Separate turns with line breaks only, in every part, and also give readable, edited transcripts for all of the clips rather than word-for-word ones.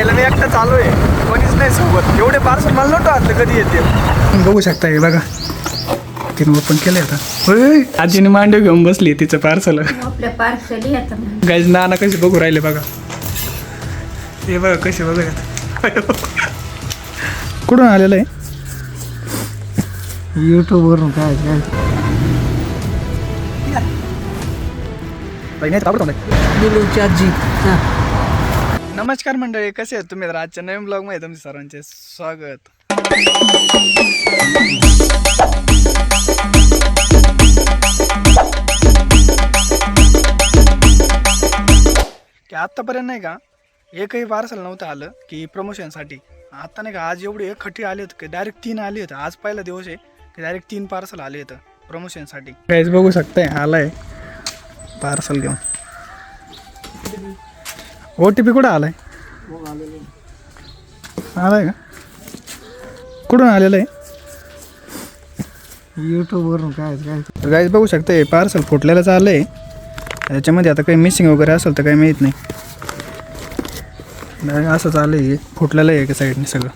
घ्यायला मी एकटा चालू आहे, कोणीच नाही सोबत. एवढे पार्सल मला नव्हतं वाटलं कधी येते. बघू शकता हे बघा, तिने ओपन केलं आता. होय, आजीने मांडव घेऊन बसली तिचं पार्सल.
आपल्या पार्सल येतात
गाईज नाना कसे बघू राहिले बघा, हे बघा कसे बघा. कुठून आलेलं आहे?
यूट्यूबवरून काय आजी.
नमस्कार मंडळी, कसे आहेत तुम्ही? आजच्या नवीन ब्लॉग मध्ये तुमचे सर्वांचे स्वागत. की आत्तापर्यंत नाही का एकही पार्सल नव्हतं आलं की प्रमोशनसाठी. आता नाही का आज एवढे खटी आले होते की डायरेक्ट 3 आले होते. आज पहिला दिवस आहे की डायरेक्ट 3 पार्सल आले होतं प्रमोशनसाठी. काहीच बघू शकताय, आलाय पार्सल घेऊन. OTP कुठं आलाय? आलाय का? कुठून आलेलं आहे?
यूट्यूबवरून काय
गाईज बघू शकता, हे पार्सल फुटलेलंच आलं आहे. त्याच्यामध्ये आता काही मिसिंग वगैरे असेल तर काही माहीत नाही. असंच आलं आहे, फुटलेलं आहे एका साईडने सगळं.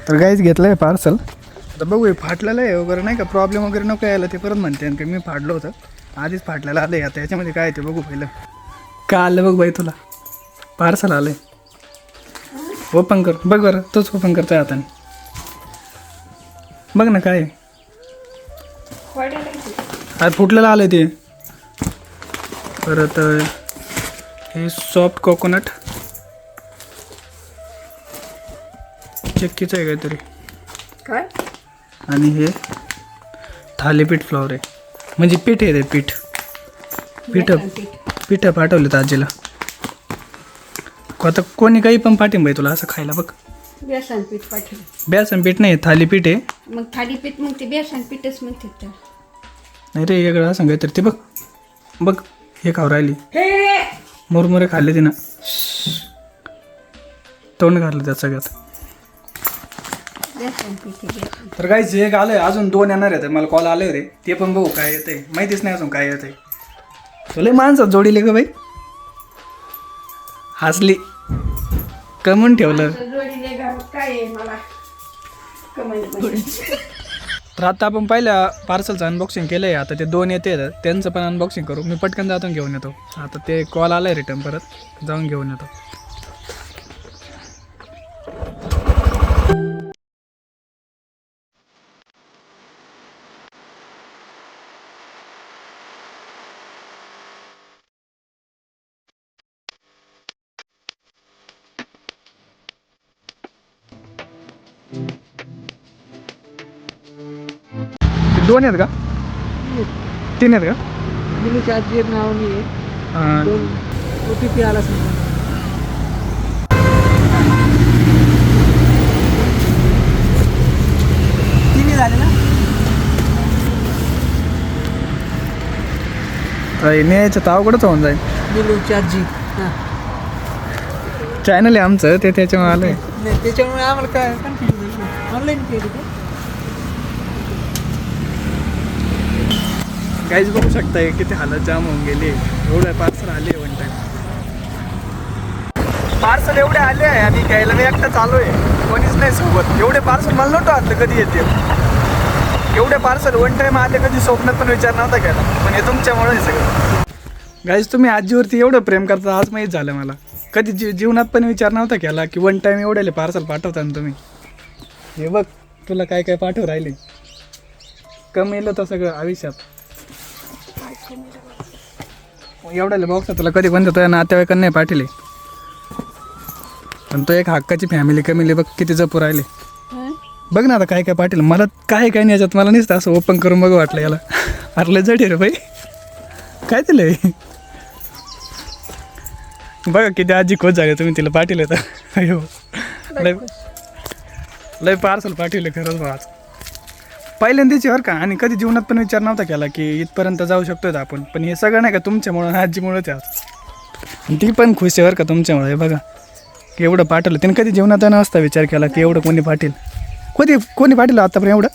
तर गाईज घेतलं आहे पार्सल. आता बघू हे फाटलेलं आहे वगैरे नाही का, प्रॉब्लेम वगैरे नको यायला. ते परत म्हणते की मी फाडलं होतं, आधीच फाटलेलं आलं आहे. आता याच्यामध्ये काय ते बघू पहिलं. का आलं बघ बाई, तुला पार्सल आलं आहे. ओपन कर बघ बरं, तोच ओपन करतोय हाताने. बघ ना काय अरे फुटलेलं आलं ते. परत हे सॉफ्ट कोकोनट चक्कीचं आहे काहीतरी
काय,
आणि हे थालीपीठ फ्लॉवर आहे, म्हणजे पीठ आहे ते. पीठ पाठवले आजीला. आता कोणी काही पण पाठींब तुला असं खायला. बघ
बेसन पीठ पाठवलं.
बेसन पीठ नाही, थालीपीठ आहे.
मग थालीपीठ मग ते बेसन पीठच म्हणतात तर.
नाही रे, वेगळं असं काहीतरी. ते बघ बघ, हे खाऊ राहिली. मुरमुरे खाल्ले तिनं, तोंड घातलं त्यात सगळ्यात.
बेसन पीठ आहे.
तर काहीच एक आलंय, अजून 2 येणार आहेत. मला कॉल आले रे, ते पण बघू काय येतंय. माहितीच नाही अजून काय येतंय. तुला माणसं जोडीले का बाई? हसली, कमून ठेवलं.
जोडीले घरात काय आहे मला
तर आता आपण पहिल्या पार्सलचं अनबॉक्सिंग केलं आहे. आता ते 2 येते, त्यांचं पण अनबॉक्सिंग करू. मी पटकन जाऊन घेऊन येतो. आता ते कॉल आला आहे रिटर्न, परत जाऊन घेऊन येतो. दोन आहेत का? 3 आहेत का?
आजी नावाने OTP आला समजा. तिन्ही झाले ना?
न्यायचं तर अवघडच होऊन जाईल.
निलूची आजी.
चॅनल आहे आमचं, ते त्याच्यामुळे आलं आहे.
नाही, त्याच्यामुळे आम्हाला काय कन्फ्युजन. ऑनलाईन केली ते.
काहीच बघू शकताय किती हालत जाम होऊन गेली. एवढं पार्सल आले वन टाइम. पार्सल एवढे आले आहे आणि घ्यायला मी एकटा चालू आहे, कोणीच नाही सोबत. एवढे पार्सल मला नव्हतं वाटलं कधी येते. एवढे पार्सल वन टाइम आले, कधी स्वप्नात पण विचार नव्हता केला. पण हे तुमच्यामुळे सगळं. गाईज तुम्ही आजीवरती एवढं प्रेम करता, आज माहीत झालं मला. कधी जीवनात पण विचार नव्हता केला की वन टाइम एवढ्याले पार्सल पाठवता ना तुम्ही. हे बघ तुला काय काय पाठवू राहिले. कमी येलं तर सगळं आयुष्यात. एवढ्याले बॉक्स तुला कधी पण तुझ्या नातेवाईकांना नाही पाठवले, पण तो एक हक्काची फॅमिली कमीली बघ किती जपू राहिले. बघ ना आता काय काय पाठवलं मला. काय काय नाही याच्यात, मला नसतं असं ओपन करून बघ वाटलं याला. अरलं जडी रे बाई, काय दिलंय बघा. किती आजी खोज झाले तुम्ही तिला पाठवले तर. अयो लय पार्सल पाठवले खरंच बा आज पहिल्यांदाची बरं का. आणि कधी जीवनात पण विचार नव्हता केला की इथपर्यंत जाऊ शकतोय आपण. पण हे सगळं नाही का तुमच्यामुळं, आजीमुळंच आज. ती पण खुश आहे बरं का तुमच्यामुळे. हे बघा एवढं पाठवलं तिने. कधी जीवनात नसता विचार केला की एवढं कोणी पाठील. कोणी पाठवलं आतापर्यंत एवढं.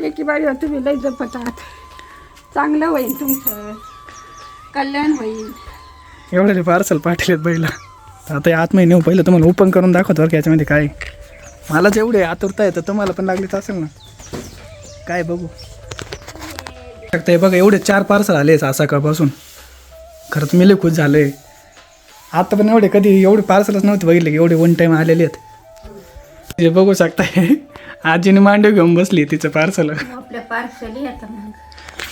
लेकी बाई तुम्ही लई जपतात. चांगलं होईल तुमचं, कल्याण होईल.
एवढे पार्सल पाठवलेत बैला. आता या आतमध्ये नेऊ पहिलं तुम्हाला ओपन करून दाखवतो बरं का याच्यामध्ये काय आहे. मला जेवढे आतुरता येतं तुम्हाला पण लागलीच असेल ना. काय बघू शकता बघा एवढे 4 पार्सल आले सकाळपासून. खरंच मी लय खुश झालं आहे. आता पण कधी एवढे पार्सलच नव्हते बघितले की एवढे वन टाईम आलेले आहेत. हे बघू शकताय आजीने मांडव घेऊन बसली तिचं पार्सल.
आपल्या पार्सल येतं मग.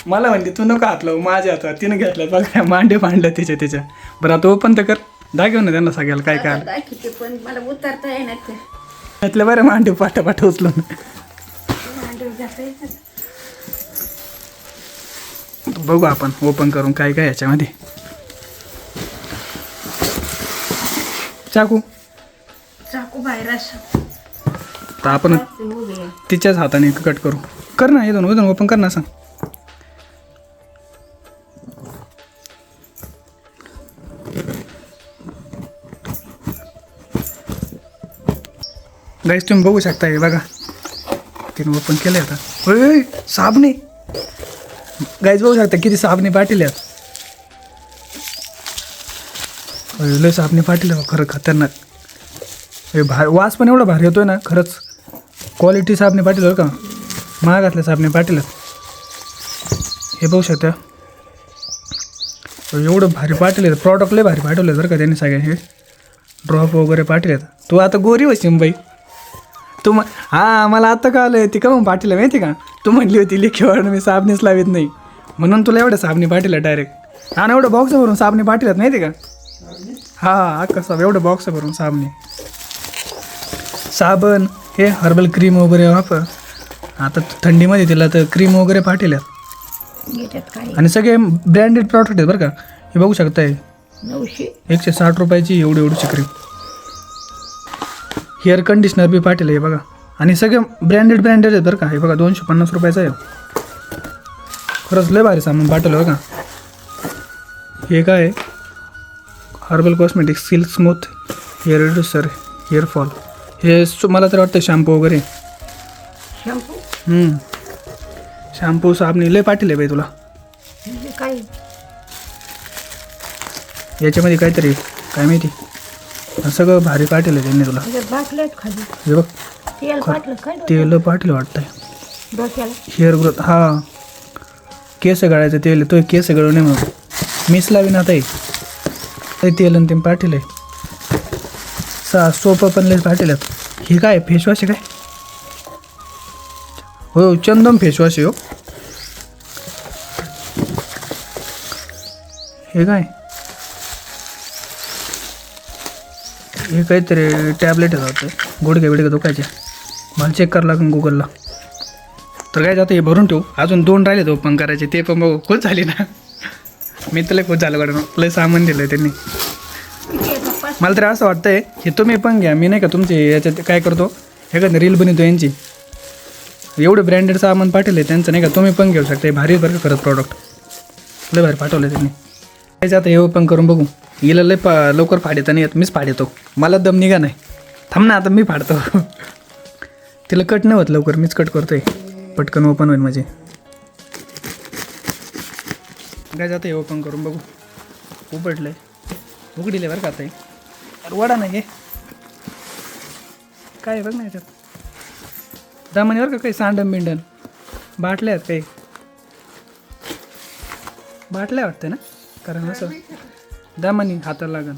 मला म्हणते तू नको हात लावू माझ्या हातात. तिनं घेतलं बघा मांडे मांडलं तिच्या. बरं आता ओपन तर कर दाखव ना त्यांना सगळ्याला काय काय
दाखवते पण मला उतरता येणार ते.
घेतलं बरं मांडे पाठ उचलून.
मांडव जाता येतं.
बघू आपण ओपन करून काय काय याच्यामध्ये. चाकू
बाहेर असं
तर आपण
उभे आहे.
तिच्याच हाताने कट करू. कर ना इथून ओपन कर ना सांग. गाईस तुम्ही बघू शकता हे बघा तिने ओपन केलं आता. होय साबणे गाईस बघू शकता किती साबणे पाठवल्यात. लय साबणे पाठवल्या खरं खतरनाक. हे वास पण एवढा भारी येतोय ना खरंच. क्वालिटी साबणे पाठवलं का महागातले साबणे पाठवल्यात. हे बघू शकता एवढं भारी पाठवले प्रॉडक्ट लय भारी पाठवले बरं का त्यांनी सगळे. हे ड्रॉप वगैरे पाठवलेत. तू आता गोरी होशील बाई. तू हां मला आत्ता का आलं ती का मग पाठवलं माहिती का. तू म्हणली होती लेखीवर मी साबणेच लावित नाही म्हणून तुला एवढं साबणे पाठवलं डायरेक्ट. हा ना एवढं बॉक्स भरून साबणे पाठवल्यात माहिती का. हां कसं एवढं बॉक्स भरून साबणे साबण हे हर्बल क्रीम वगैरे वापर. आता थंडीमध्ये तिला तर क्रीम वगैरे पाठवल्यात
याच्यात काय
आणि सगळे ब्रँडेड प्रॉडक्ट आहेत बरं का. हे बघू शकताय 160 रुपयाची एवढी क्रीम. हेअर कंडिशनर बी पाठवलं आहे बघा आणि सगळे ब्रँडेड आहेत बरं का. हे बघा 250 रुपयाचं आहे. खरंच लय भारी सामान पाठवलं बघा. हे काय आहे herbal cosmetic silk smooth hair reducer hair fall. हे मला तर वाटतं शॅम्पू वगैरे. शॅम्पू साबणे लय पाठवले बाई तुला.
काय
याच्यामध्ये काहीतरी काय माहिती सगळं भारी पाठवलं त्यांनी तुला.
खाली
हे बघ
तेल पाटलं काय
तेल पाठवलं वाटतंय.
डोक्याला
हेअर ग्रोथ हा केस गळायचं तेल. तो केस गळू नये मग मीच लावीन आता. हे तेल आणि ते पाठवलंय. सोपं पण लय पाठवल्यात. हे काय फेसवॉश आहे काय. हो चंदन फेसवॉश आहे हो. हे काय हे काहीतरी टॅबलेट आहे गुडघे बिडघे दुखायचे. मला चेक करावं लागेल गुगलला. तर काय जातं हे भरून ठेवू. अजून 2 राहिले ओपन करायचे ते पण बघू. खुश झाली ना मी तर लय खुश झालं गाडून. लय सामान दिलं आहे त्यांनी. मला तर असं वाटतंय हे तुम्ही पण घ्या. मी नाही का तुमचे याच्यात काय करतो एखादी रील बनवतो यांची. एवढे ब्रँडेड सामान पाठवले त्यांचं नाही का तुम्ही पण घेऊ शकता. भारी बरं का खरंच प्रॉडक्ट लय भारी पाठवलं त्यांनी. त्याचं आता हे ओपन करून बघू. हिला लय लवकर फाडता नाही येत. मीच फाडतो. मला दम निघा नाही. थांब ना आता मी फाडतो. तिला कट नाही होत लवकर. मीच कट करतोय पटकन ओपन होईल म्हणजे. काय जातं हे ओपन करून बघू. उघडलंय उघडीले बरं का आता. अरे वडा नाही हे काय बघ ना याच्यात दामणी बरं का. काही सांडण बिंडण बाटल्या आहेत काही बाटल्या वाटते ना कारण असं दामणी हाताला लागन.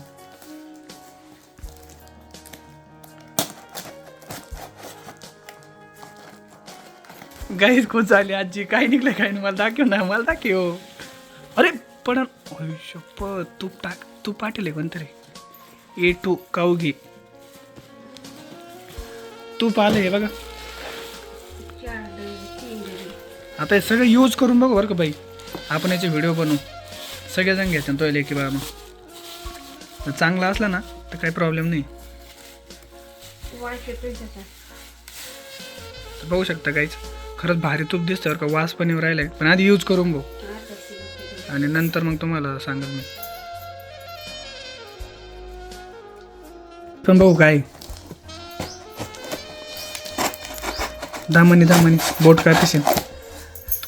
गाईच खूप झाली आजी. काय निघलं काय नाही मला दाखव ना. मला दाखव. अरे पण तूप पाठवले कोणतरी. A2 काऊ घी तूप आलं हे बघा. आता हे सगळं यूज करून बघू बरं का बाई. आपण याचे व्हिडिओ बनवू. सगळेजण घ्यायचे तो की बा मग चांगला असला ना तर काही प्रॉब्लेम नाही. बघू शकता काहीच खरंच भारी तूप दिसतं बरं का. वास पण येऊन राहिलाय. पण आधी यूज करून बघू आणि नंतर मग तुम्हाला सांगेल मी. पण बघू काय दामणी बोट काय तशी.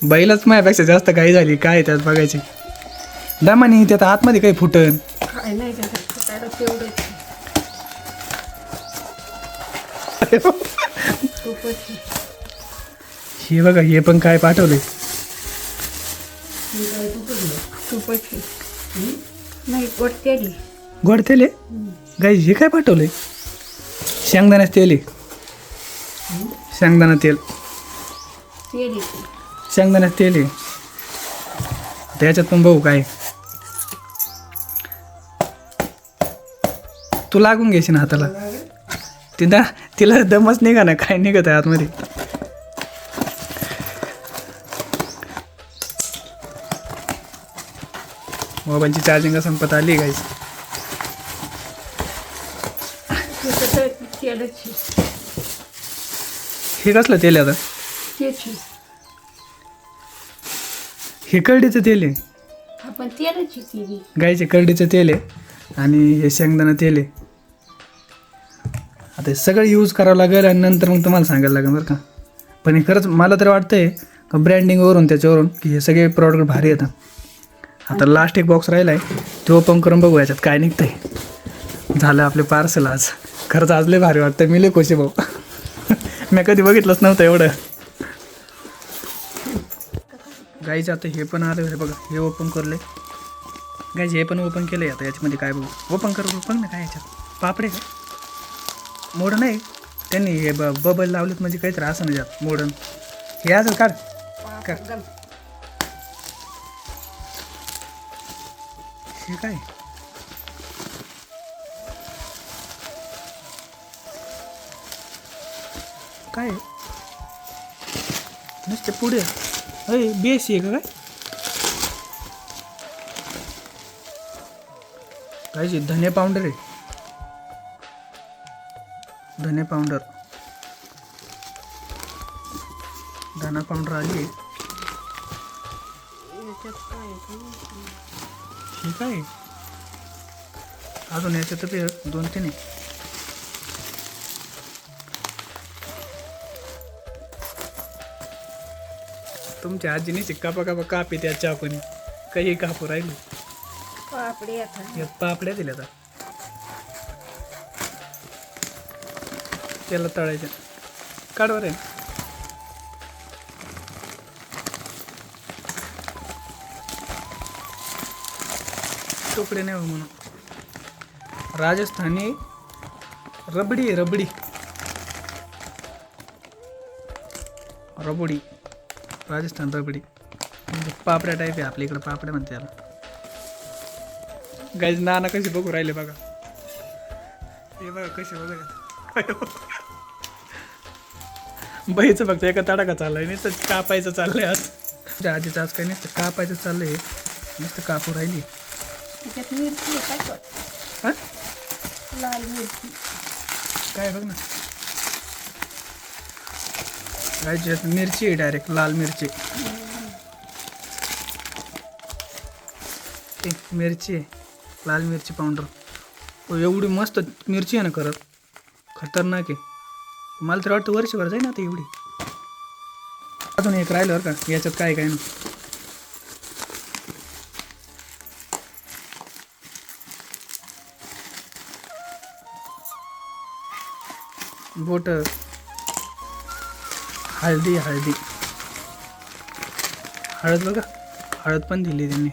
बैलच माझ्यापेक्षा जास्त काही झाली काय त्यात बघायची. दामणी त्यात आतमध्ये काही फुटन.
काय काय नाही त्याच्यात फुटायला तेवढंच खूपच
हे बघा हे पण काय पाठवले
खूपच नाही गोडतेली
गोड तेल आहे गाई हे काय पाठवले शेंगदाण्याचं तेल आहे शेंगदाणा तेल
तेली
शेंगदाण्याचं तेल आहे त्याच्यात पण बघू काय तू लागून घ्यायची ना हाताला तिला दमच निघा ना काय निघत आहे आतमध्ये मोबाईलची चार्जिंग संपत आली गाईस
तेलच
हे कसलं तेल आहे आता
तेच
हे करडीचं तेल आहे
आपण तेलच केली
गाईचे करडीचं तेल आहे आणि हे शेंगदाणा तेल आहे आता हे सगळं यूज करावं लागेल आणि नंतर मग तुम्हाला सांगायला लागेल बरं का पण हे खरंच मला तर वाटतंय का ब्रँडिंगवरून त्याच्यावरून की हे सगळे प्रॉडक्ट भारी येतात आता लास्ट एक बॉक्स राहिला आहे तो ओपन करून बघू याच्यात काय निघतंय झालं आपले पार्सल आज खरंच आज लय भारी वाटतं मी लय खुशी भाऊ मी कधी बघितलंच नव्हतं एवढं गाईचं आता हे पण आलं हे बघा हे ओपन करले गाईचं हे पण ओपन केलं आहे आता याच्यामध्ये काय बघू ओपन कर बघ ना काय याच्यात पापडे का मोडं नाही त्यांनी हे बबल लावलेत म्हणजे काहीतरी असं नाही जात मोडन हे असं काढ हे काय काय नुसते पुढे अरे बेसी आहे का काय धने पावडर आहे धने पावडर धना पावडर आली आहे ठीक आहे अजून याच्यात ते 2-3 आहे तुमच्या आजीने कापा कापी त्याच्या आपण काही कापू राहिली
पापडी आता
पापड्या दिल्या आता त्याला तळायचं काढवर आहे तुकडे नाही हो म्हणून राजस्थानी रबडी आहे रबडी रबडी राजस्थान रबडी म्हणजे पापड्या टाईप आहे आपल्या इकडं पापड्या म्हणते त्याला गाईज नाना कशी बघू राहिले बघा हे बघा कशी बघा बाईचं फक्त एका तडाखा चाललाय नाही तर कापायचं चाललंय आज तुझ्या आजीचं आज काही नसतं कापायचं चाललंय नुसतं कापू राहिली
त्याच्यात मिरची काय कर
हां
लाल मिरची
काय बघ ना गायची मिरची आहे डायरेक्ट लाल मिरची मिरची आहे लाल मिरची पावडर एवढी मस्त मिरची आहे ना खरंच खतरनाक आहे मला तर वाटतं वर्षभर जाईल ना आता एवढी अजून एक राहिलं बरं का याच्यात काय काय ना बोट हळदी हळद बघा हळद पण दिली त्यांनी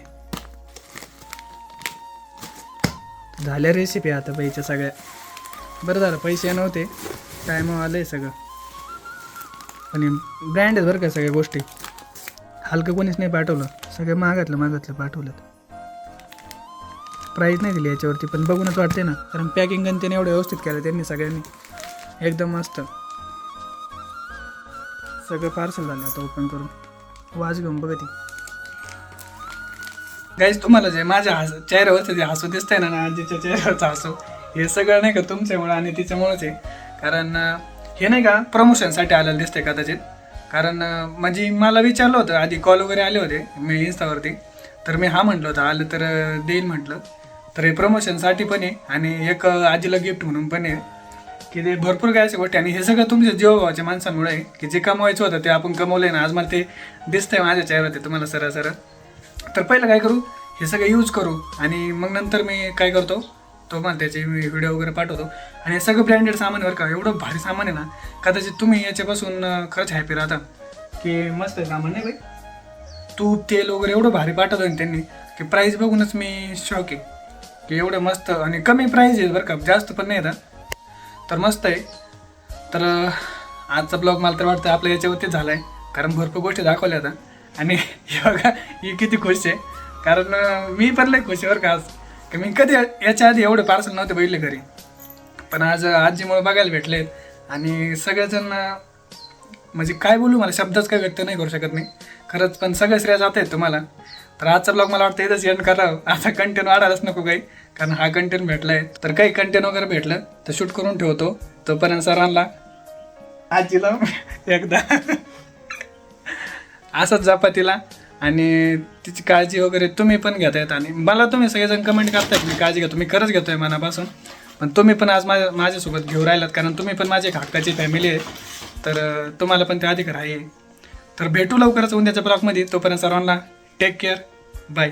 झाल्या रेसिपी आता बाईच्या सगळ्या बरं झालं पैसे नव्हते टायमावर आलं आहे सगळं पण ब्रँड आहेत बरं का सगळ्या गोष्टी हलकं कोणीच नाही पाठवलं सगळं मागातलं पाठवलं प्राईस नाही दिली याच्यावरती पण बघूनच वाटते ना कारण पॅकिंग आणि त्याने एवढं व्यवस्थित केलं त्यांनी सगळ्यांनी एकदम मस्त सगळं पार्सल झालं आता ओपन करून वाज घेऊन बघा ती गाईज तुम्हाला जे माझ्या चेहऱ्यावरचं जे हसू दिसतंय ना आजीच्या चेहऱ्यावरचं हसू हे सगळं नाही का तुमच्यामुळं आणि तिच्यामुळंच आहे कारण हे नाही का प्रमोशनसाठी आलेलं दिसतंय कदाचित कारण म्हणजे मला विचारलं होतं आधी कॉल वगैरे आले होते मी इन्स्टावरती तर मी हा म्हटलं होतं आलं तर देईन म्हटलं तर हे प्रमोशनसाठी पण आहे आणि एक आजीला गिफ्ट म्हणून पण आहे की ते भरपूर काय अशा गोष्टी आणि हे सगळं तुमच्या जीवभावाच्या माणसांमुळे आहे की जे कमवायचं होतं ते आपण कमवलं आहे ना आज मला ते दिसतंय माझ्या चेहऱ्यात तुम्हाला सरळ तर पहिलं काय करू हे सगळं यूज करू आणि मग नंतर मी काय करतो तो पण त्याचे मी व्हिडिओ वगैरे पाठवतो. आणि हे सगळं ब्रँडेड सामान बरं का, एवढं भारी सामान आहे ना, कदाचित तुम्ही याच्यापासून खरंच हॅपी राहता की मस्त आहे सामान नाही बाई. तूप तेल वगैरे एवढं भारी पाठवतो ना त्यांनी की प्राईस बघूनच मी शॉक आहे की एवढं मस्त आणि कमी प्राईस आहे बरं का, जास्त पण नाही आता. तर मस्त आहे. तर आजचा ब्लॉग मला तर वाटतं आपल्या याच्यावरतीच झाला आहे, कारण भरपूर गोष्टी दाखवल्या आता. आणि हे बघा ही किती खुश आहे, कारण मी पण लय खुश आहे बरं का आज, की मी कधी याच्या आधी एवढे पार्सल नव्हते बघितले घरी, पण आज आजीमुळे बघायला भेटलेत. आणि सगळेजण म्हणजे काय बोलू, मला शब्दच काय व्यक्त नाही करू शकत मी खरंच, पण सगळं श्रेय जात आहेत तुम्हाला. तर आजचा ब्लॉग मला वाटतं इथंच एंड करावं, आता कंटेंट वाढायलाच नको काही, कारण हा कंटेंट भेटला आहे. तर काही कंटेंट वगैरे भेटलं तर शूट करून ठेवतो. तोपर्यंत सरांना आजीला एकदा असंच जपा तिला आणि तिची काळजी वगैरे तुम्ही पण घेता येत. आणि मला तुम्ही सगळेजण कमेंट करताय मी काळजी घेतो, मी खरंच घेतोय मनापासून. पण तुम्ही पण आज माझ्यासोबत घेऊन राहिलात, कारण तुम्ही पण माझी एक हक्काची फॅमिली आहे. तर तुम्हाला पण ते अधिकार आहे. तर भेटू लवकरच उद्याच्या ब्लॉगमध्ये. तोपर्यंत सर्वांना टेक केअर, बाय.